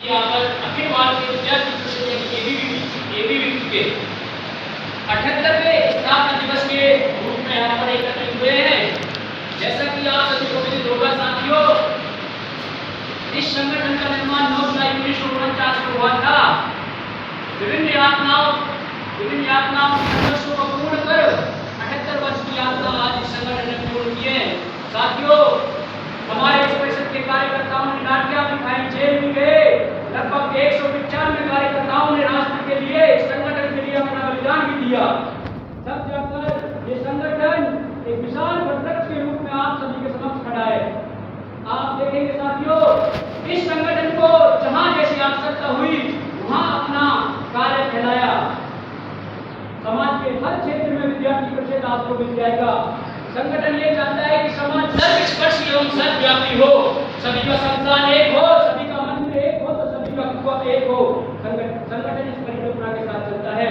यहाँ पर अखिल भारतीय विद्यार्थी परिषद एबीवीपी के 78वें स्थापना दिवस के रूप में यहाँ पर एकत्रित हुए हैं। जैसा कि आप सभी को विदित होगा साथियों, इस संगठन का निर्माण 9 जुलाई 1949 को हुआ था। विभिन्न यातनाओं संघर्षों को पूर्ण कर 78 वर्ष की यात्रा आज इस संगठन ने पूर्ण की है। साथियों, हमारे इस परिषद के कार्यकर्ताओं ने नाटियां दिखाई, जेल में गए, लगभग 195 कार्यकर्ताओं ने राष्ट्र के लिए, संगठन के लिए अपना बलिदान भी दिया। तब जाकर ये संगठन एक विशाल वृक्ष के रूप में आप सभी के समक्ष खड़ा है। आप देखेंगे साथियों, इस संगठन को जहां जैसी आवश्यकता हुई वहां अपना कार्य फैलाया। समाज के हर क्षेत्र में विद्यार्थी परिषद आपको मिल जाएगा। संगठन ये चाहता है कि समाज सर्वस्पर्शी एवं सर्वव्यापी हो, सभी का संस्थान एक हो, सभी का मंत्र एक हो, तो सभी का कुत्वा एक हो। संगठन इस परिकल्पना के साथ चलता है।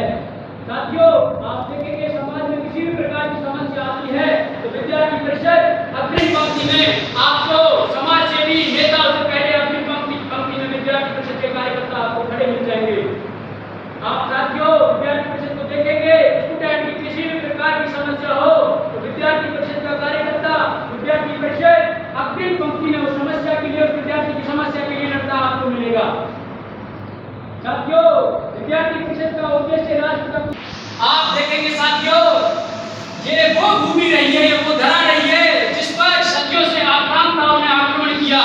साथियों, आप देखेंगे समाज में किसी भी प्रकार की समस्या आती है तो विद्यार्थी परिषद अग्रिम पंक्ति में आपको समाज सेवी नेताओं से पहले अग्रिम पंक्ति में विद्यार्थी परिषद के कार्यकर्ता आपको खड़े मिल जाएंगे। आप साथियों विद्यार्थी परिषद को देखेंगे, स्टूडेंट की किसी भी प्रकार की समस्या हो तो विद्यार्थी परिषद का कार्यकर्ता, विद्यार्थी परिषद अग्रिम पंक्ति में उस समस्या के लिए, उस विद्यार्थी की समस्या के लिए लड़ता आपको मिलेगा। साथियों, विद्यार्थी परिषद का उद्देश्य राष्ट्र का, आप देखेंगे साथियों, ये वो भूमि रही है, ये वो धरा रही है जिस पर सदियों से आक्रांताओं ने आक्रमण किया।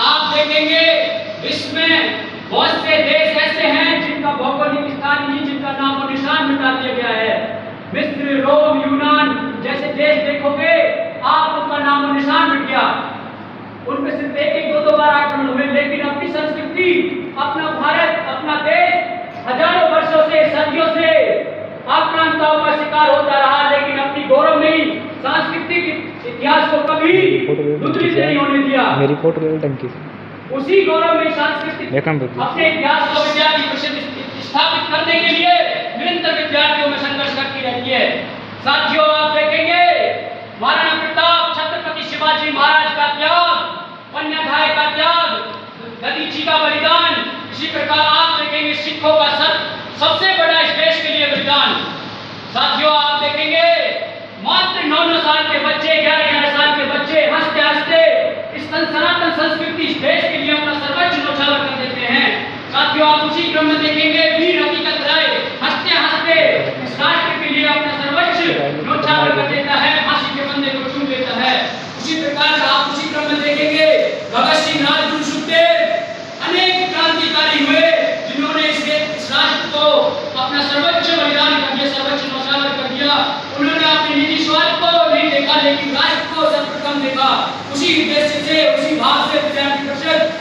आप देखेंगे विश्व में बहुत से देश ऐसे हैं जिनका भौगोलिक स्थान ही, जिनका नाम और निशान मिटा दिया गया है। मिस्र, रोम, यूनान जैसे देश देखोगे आप, उनका नाम और निशान मिट गया। उनमें सिर्फ एक दो बार आक्रमण हुए, लेकिन अपनी संस्कृति, अपना भारत, अपना देश हजारों वर्षों से, सदियों से आक्रांताओं का शिकार होता रहा, लेकिन अपनी गौरवमयी सांस्कृतिक इतिहास को कभी दुर्दृष्ट नहीं होने दिया। मेरी फोटो टंकी उसी गौरवमयी सांस्कृतिक अपने इतिहास को विद्यार्थी परिषद स्थापित करने के लिए निरंतर विद्यार्थियों में संघर्ष करती रहती है। साथियों, आप देखेंगे महाराणा प्रताप, छत्रपति शिवाजी महाराज का त्याग, पन्नाधाय का त्याग, दधीची का बलिदान, इसी प्रकार आप देखेंगे सिखों का सबसे बड़ा इस देश के लिए बलिदान। साथियों, आप देखेंगे मात्र 9 साल के बच्चे, 11 साल के बच्चे हंसते हंसते इस सनातन संस्कृति, इस देश के लिए अपना सर्वोच्च न्यौछावर कर देते हैं। साथियों, आप उसी क्रम में देखेंगे वीर हकीकत राय हंसते हंसते इस राष्ट्र के लिए अपना सर्वोच्च न्यौछावर कर देता है, फांसी के फंदे को चूम देता है। उसी प्रकार आप उसी क्रम में देखेंगे भगत सिंह, राजगुरु, सुखदेव अनेक क्रांतिकारी हुए जिन्होंने इस राष्ट्र को अपना सर्वोच्च बलिदान कर दिया, सर्वोच्च न्यौछावर कर दिया। उन्होंने अपने निजी स्वार्थ को नहीं देखा, लेकिन राष्ट्र को सर्वप्रथम देखा। उसी उद्देश्य से, उसी भाव से विद्यार्थी परिषद